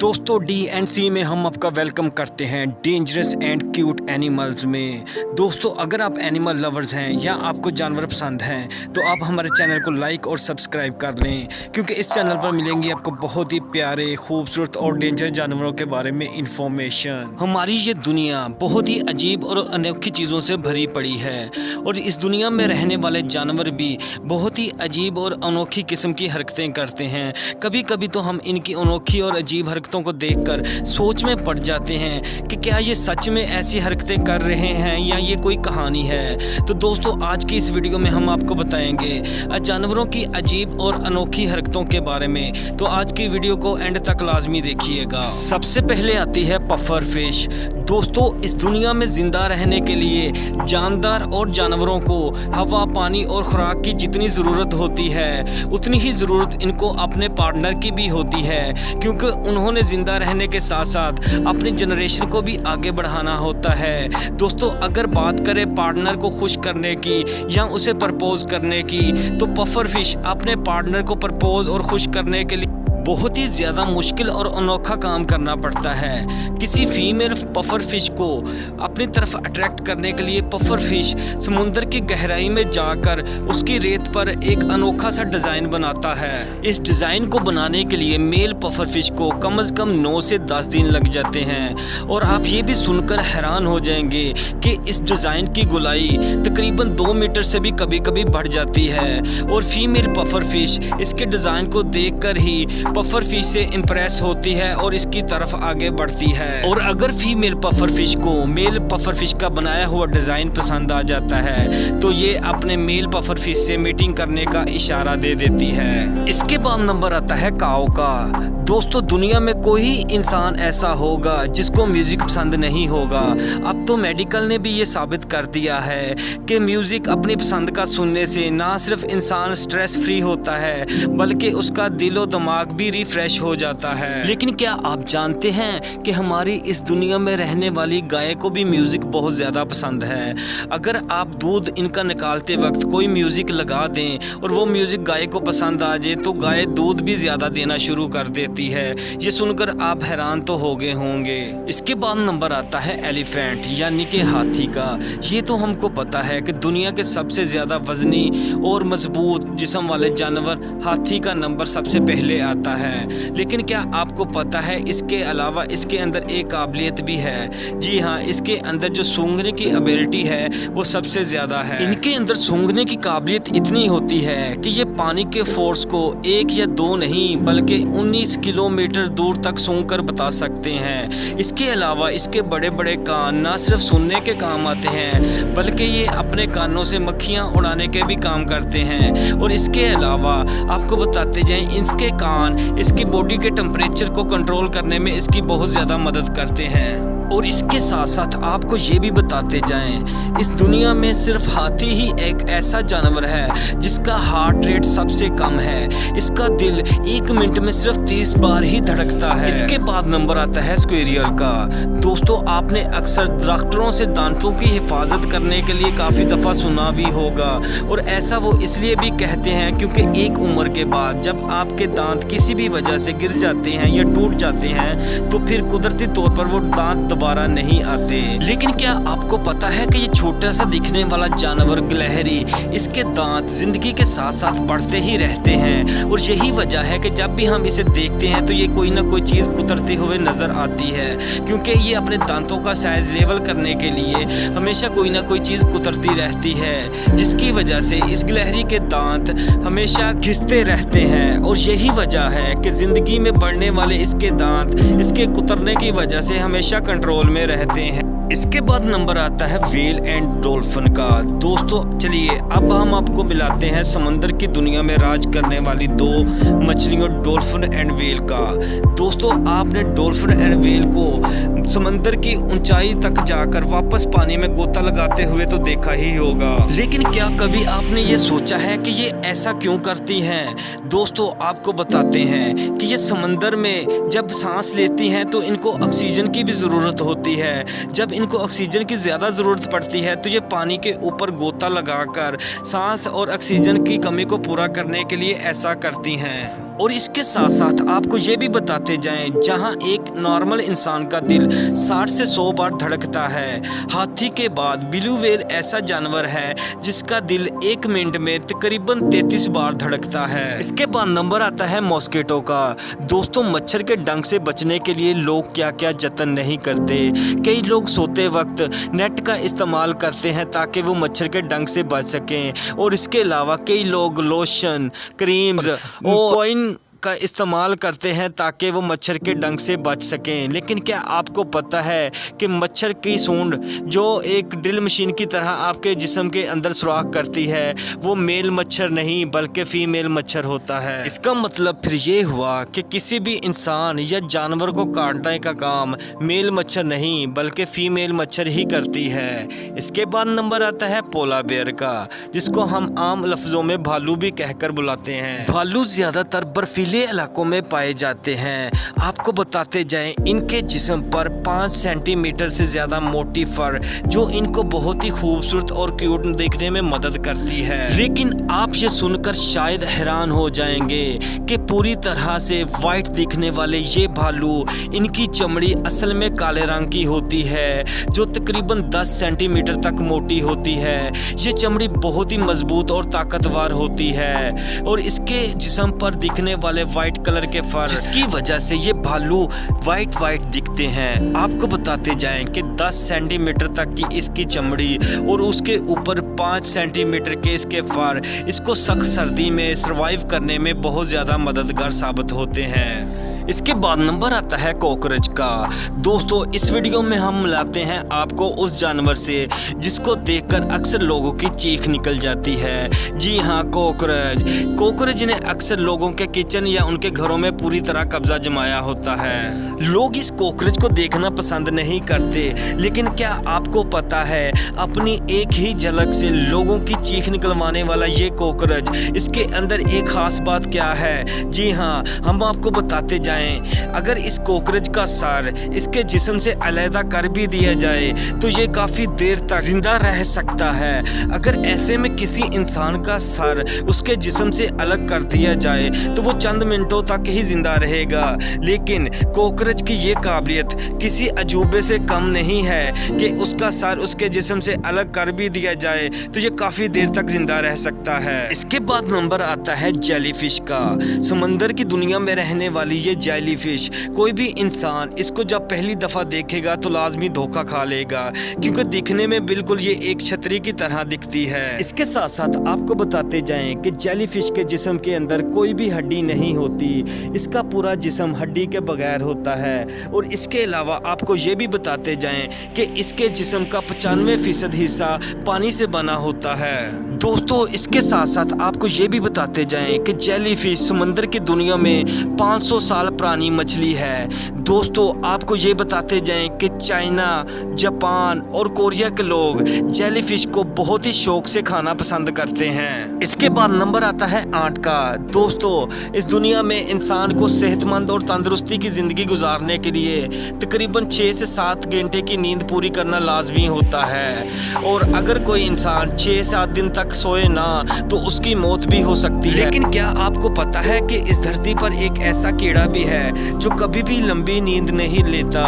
दोस्तों DNC में हम आपका वेलकम करते हैं डेंजरस एंड क्यूट एनिमल्स में। दोस्तों अगर आप एनिमल लवर्स हैं या आपको जानवर पसंद हैं तो आप हमारे चैनल को लाइक और सब्सक्राइब कर लें, क्योंकि इस चैनल पर मिलेंगी आपको बहुत ही प्यारे, खूबसूरत और डेंजर जानवरों के बारे में इंफॉर्मेशन। हमारी ये दुनिया बहुत ही अजीब और अनोखी चीज़ों से भरी पड़ी है और इस दुनिया में रहने वाले जानवर भी बहुत ही अजीब और अनोखी किस्म की हरकतें करते हैं। कभी कभी तो हम इनकी अनोखी और अजीब हरकतों को देखकर सोच में पड़ जाते हैं कि क्या ये सच में ऐसी हरकतें कर रहे हैं या ये कोई कहानी है। तो दोस्तों आज की इस वीडियो में हम आपको बताएंगे जानवरों की अजीब और अनोखी हरकतों के बारे में, तो आज की वीडियो को एंड तक लाजमी देखिएगा। सबसे पहले आती है पफर फिश। दोस्तों इस दुनिया में जिंदा रहने के लिए जानदार और जानवरों को हवा, पानी और खुराक की जितनी ज़रूरत होती है उतनी ही ज़रूरत इनको अपने पार्टनर की भी होती है, क्योंकि उन्होंने ज़िंदा रहने के साथ साथ अपनी जनरेशन को भी आगे बढ़ाना होता है। दोस्तों अगर बात करें पार्टनर को खुश करने की या उसे प्रपोज करने की, तो पफर फिश अपने पार्टनर को प्रपोज और खुश करने के लिए बहुत ही ज़्यादा मुश्किल और अनोखा काम करना पड़ता है। किसी फीमेल पफर फिश को अपनी तरफ अट्रैक्ट करने के लिए पफर फिश समुद्र की गहराई में जाकर उसकी रेत पर एक अनोखा सा डिज़ाइन बनाता है। इस डिज़ाइन को बनाने के लिए मेल पफर फिश को कम से कम 9 से 10 दिन लग जाते हैं और आप ये भी सुनकर हैरान हो जाएंगे कि इस डिज़ाइन की गोलाई तकरीबन 2 मीटर से भी कभी कभी बढ़ जाती है। और फीमेल पफर फिश इसके डिज़ाइन को देखकर ही पफर फिश से इंप्रेस होती है और इसकी तरफ आगे बढ़ती है। और अगर फीमेल पफर फिश को मेल पफर फिश का बनाया हुआ डिजाइन पसंद आ जाता है तो ये अपने मेल पफर फिश से मीटिंग करने का इशारा दे देती है। इसके बाद नंबर आता है काऊ का। दोस्तों दुनिया में कोई इंसान ऐसा होगा जिसको म्यूजिक पसंद नहीं होगा। अब तो मेडिकल ने भी ये साबित कर दिया है कि म्यूजिक अपनी पसंद का सुनने से ना सिर्फ इंसान स्ट्रेस फ्री होता है बल्कि उसका दिलो दिमाग भी रिफ्रेश हो जाता है। लेकिन क्या आप जानते हैं कि हमारी इस दुनिया में रहने वाली गाय को भी म्यूजिक बहुत ज़्यादा पसंद है। अगर आप दूध इनका निकालते वक्त कोई म्यूजिक लगा दें और वो म्यूजिक गाय को पसंद आ जाए तो गाय दूध भी ज़्यादा देना शुरू कर देती है। ये सुनकर आप हैरान तो हो गए होंगे। इसके बाद नंबर आता है एलिफेंट यानी कि हाथी का। ये तो हमको पता है कि दुनिया के सबसे ज़्यादा वजनी और मजबूत जिस्म वाले जानवर हाथी का नंबर सबसे पहले आता है। लेकिन क्या आपको पता है इसके अलावा इसके अंदर एक काबिलियत भी है। जी हाँ, इसके अंदर जो सूंघने की एबिलिटी है वो सबसे ज़्यादा है। इनके अंदर सूंघने की काबिलियत इतनी होती है कि ये पानी के फोर्स को 1 या 2 नहीं बल्कि 19 किलोमीटर दूर तक सूंघकर बता सकते हैं। इसके अलावा इसके बड़े बड़े कान ना सिर्फ सुनने के काम आते हैं बल्कि ये अपने कानों से मक्खियाँ उड़ाने के भी काम करते हैं। और इसके अलावा आपको बताते जाएं इसके कान इसकी बॉडी के टेम्परेचर को कंट्रोल करने में इसकी बहुत ज़्यादा मदद करते हैं। और इसके साथ साथ आपको ये भी बताते जाएं इस दुनिया में सिर्फ हाथी ही एक ऐसा जानवर है जिसका हार्ट रेट सबसे कम है। इसका दिल 1 मिनट में सिर्फ 30 बार ही धड़कता है। इसके बाद नंबर आता है स्क्वेरियल का। दोस्तों आपने अक्सर डॉक्टरों से दांतों की हिफाजत करने के लिए काफ़ी दफ़ा सुना भी होगा, और ऐसा वो इसलिए भी कहते हैं क्योंकि एक उम्र के बाद जब आपके दांत किसी भी वजह से गिर जाते हैं या टूट जाते हैं तो फिर कुदरती तौर पर वो दांत दोबारा नहीं आते। लेकिन क्या आपको पता है कि ये छोटा सा दिखने वाला जानवर गिलहरी, इसके दांत जिंदगी के साथ साथ बढ़ते ही रहते हैं। और यही वजह है कि जब भी हम इसे देखते हैं तो ये कोई ना कोई चीज़ कुतरते हुए नज़र आती है, क्योंकि ये अपने दांतों का साइज लेवल करने के लिए हमेशा कोई ना कोई चीज़ कुतरती रहती है, जिसकी वजह से इस गिलहरी के दांत हमेशा घिसते रहते हैं। और यही वजह है कि ज़िंदगी में बढ़ने वाले इसके दांत इसके कुतरने की वजह से हमेशा कंट्रोल में रहते हैं। इसके बाद नंबर आता है व्हेल एंड डॉल्फिन का। दोस्तों चलिए अब हम आपको मिलाते हैं समंदर की दुनिया में राज करने वाली 2 मछलियों डॉल्फिन एंड व्हेल का। दोस्तों आपने डॉल्फिन एंड व्हेल को समंदर की ऊंचाई तक जाकर वापस पानी में गोता लगाते हुए तो देखा ही होगा, लेकिन क्या कभी आपने ये सोचा है कि ये ऐसा क्यों करती हैं? दोस्तों आपको बताते हैं कि ये समंदर में जब सांस लेती हैं तो इनको ऑक्सीजन की भी ज़रूरत होती है। जब इनको ऑक्सीजन की ज़्यादा ज़रूरत पड़ती है तो ये पानी के ऊपर गोता लगाकर सांस और ऑक्सीजन की कमी को पूरा करने के लिए ऐसा करती हैं। और इसके साथ साथ आपको ये भी बताते जाएं, जहां एक नॉर्मल इंसान का दिल 60 से 100 बार धड़कता है, हाथी के बाद ब्लू व्हेल ऐसा जानवर है जिसका दिल 1 मिनट में तकरीबन 33 बार धड़कता है। इसके बाद नंबर आता है मॉस्किटो का। दोस्तों, मच्छर के डंक से बचने के लिए लोग क्या क्या जतन नहीं करते। कई लोग सोते वक्त नेट का इस्तेमाल करते हैं ताकि वो मच्छर के डंक से बच सकें, और इसके अलावा कई लोग लोशन, क्रीम्स और कॉइन का इस्तेमाल करते हैं ताकि वो मच्छर के डंक से बच सकें। लेकिन क्या आपको पता है कि मच्छर की सूंड जो एक ड्रिल मशीन की तरह आपके जिस्म के अंदर सुराख करती है, वो मेल मच्छर नहीं बल्कि फीमेल मच्छर होता है। इसका मतलब फिर ये हुआ कि किसी भी इंसान या जानवर को काटने का काम मेल मच्छर नहीं बल्कि फीमेल मच्छर ही करती है। इसके बाद नंबर आता है पोला बेयर का, जिसको हम आम लफ्ज़ों में भालू भी कहकर बुलाते हैं। भालू ज़्यादातर बर्फीले इलाकों में पाए जाते हैं। आपको बताते जाएं, इनके जिस्म पर 5 सेंटीमीटर से ज़्यादा मोटी फर जो इनको बहुत ही खूबसूरत और क्यूट देखने में मदद करती है। लेकिन आप ये सुनकर शायद हैरान हो जाएंगे कि पूरी तरह से वाइट दिखने वाले ये भालू, इनकी चमड़ी असल में काले रंग की होती है जो तकरीबन 10 सेंटीमीटर तक मोटी होती है। ये चमड़ी बहुत ही मजबूत और ताकतवर होती है और इसके जिस्म पर दिखने वाले वाइट कलर के फर, जिसकी वजह से ये भालू वाइट दिखते हैं। आपको बताते जाएं कि 10 सेंटीमीटर तक की इसकी चमड़ी और उसके ऊपर 5 सेंटीमीटर के इसके फर इसको सख्त सर्दी में सरवाइव करने में बहुत ज़्यादा मददगार साबित होते हैं। इसके बाद नंबर आता है कॉकरोच का। दोस्तों, इस वीडियो में हम मिलाते हैं आपको उस जानवर से जिसको देखकर अक्सर लोगों की चीख निकल जाती है। जी हाँ, कॉकरोच ने अक्सर लोगों के किचन या उनके घरों में पूरी तरह कब्जा जमाया होता है। लोग इस कॉकरोच को देखना पसंद नहीं करते, लेकिन क्या आपको पता है अपनी एक ही झलक से लोगों की चीख निकलवाने वाला ये कॉकरोच, इसके अंदर एक खास बात क्या है? जी हाँ, हम आपको बताते जाएं, अगर इस कॉकरोच का सर इसके जिस्म से अलग कर भी दिया जाए तो ये काफी देर तक जिंदा रह सकता है। अगर ऐसे में किसी इंसान का सर उसके जिस्म से अलग कर दिया जाए तो वो चंद मिनटों तक ही जिंदा रहेगा। लेकिन कॉकरोच की ये काबिलियत किसी अजूबे से कम नहीं है कि उसका सर उसके जिस्म से अलग कर भी दिया जाए तो ये काफी देर तक जिंदा रह सकता है। इसके बाद नंबर आता है जेलीफिश का। समंदर की दुनिया में रहने वाली ये जेलीफिश, कोई भी इंसान इसको जब पहली दफ़ा देखेगा तो लाजमी धोखा खा लेगा, क्योंकि दिखने में बिल्कुल ये एक छतरी की तरह दिखती है। इसके साथ साथ आपको बताते जाएं कि जेलीफिश के जिस्म के अंदर कोई भी हड्डी नहीं होती, इसका पूरा जिस्म हड्डी के बगैर होता है। और इसके अलावा आपको ये भी बताते जाएं कि इसके जिस्म का 95% हिस्सा पानी से बना होता है। दोस्तों, इसके साथ साथ आपको ये भी बताते जाएं कि जेलीफिश समंदर की दुनिया में 500 साल पुरानी मछली है। दोस्तों, आपको ये बताते जाएं कि चाइना, जापान और कोरिया के लोग जेलीफिश को बहुत ही शौक से खाना पसंद करते हैं। इसके बाद नंबर आता है आंट का। दोस्तों, इस दुनिया में इंसान को सेहतमंद और तंदुरुस्ती की ज़िंदगी गुजारने के लिए तकरीबन 6 से 7 घंटे की नींद पूरी करना लाजमी होता है, और अगर कोई इंसान 6 से 7 दिन तक सोए ना तो उसकी मौत भी हो सकती है। लेकिन क्या आपको पता है कि इस धरती पर एक ऐसा कीड़ा भी है जो कभी भी लंबी नींद नहीं लेता,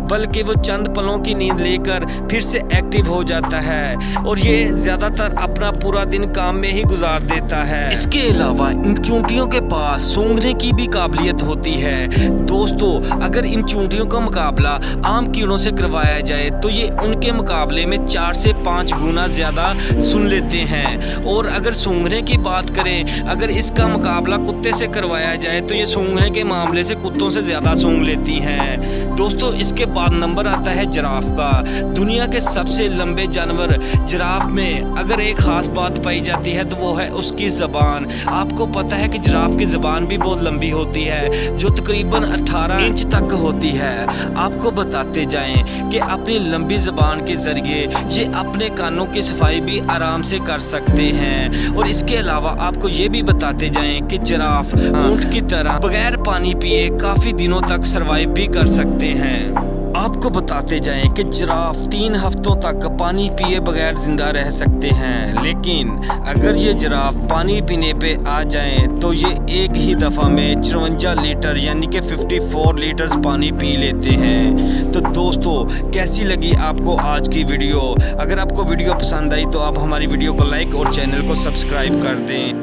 बल्कि वो चंद पलों की नींद लेकर फिर से एक्टिव हो जाता है, और ये ज्यादातर अपना पूरा दिन काम में ही गुजार देता है। इसके अलावा इन चूंटियों के पास सूंघने की भी काबिलियत होती है। दोस्तों, अगर इन चूंटियों का मुकाबला आम कीड़ों से करवाया जाए तो ये उनके मुकाबले में 4 से 5 गुना ज्यादा सुन लेते हैं। और अगर सूंघने की बात करें, अगर इसका मुकाबला कुत्ते से करवाया जाए तो ये सूंघने के मामले से कुत्तों से ज़्यादा सूंघ लेती हैं। दोस्तों, इसके बाद नंबर आता है जिराफ का। दुनिया के सबसे लंबे जानवर जिराफ में अगर एक ख़ास बात पाई जाती है तो वो है उसकी ज़बान। आपको पता है कि जिराफ की ज़बान भी बहुत लंबी होती है, जो तकरीबन 18 इंच तक होती है। आपको बताते जाएं कि अपनी लंबी ज़बान के ज़रिए ये अपने कानों की सफाई भी आराम से कर सकते हैं। और इसके अलावा आपको ये भी बताते जाएं कि जिराफ ऊंट की तरह बगैर पानी पिए काफ़ी दिनों तक सरवाइव भी कर सकते हैं। आपको बताते जाएं कि जिराफ 3 हफ्तों तक पानी पिए बगैर जिंदा रह सकते हैं, लेकिन अगर ये जिराफ पानी पीने पे आ जाएं तो ये एक ही दफ़ा में 54 लीटर यानी कि 54 लीटर्स पानी पी लेते हैं। तो दोस्तों कैसी लगी आपको आज की वीडियो? अगर आपको वीडियो पसंद आई तो आप हमारी वीडियो को लाइक और चैनल को सब्सक्राइब कर दें।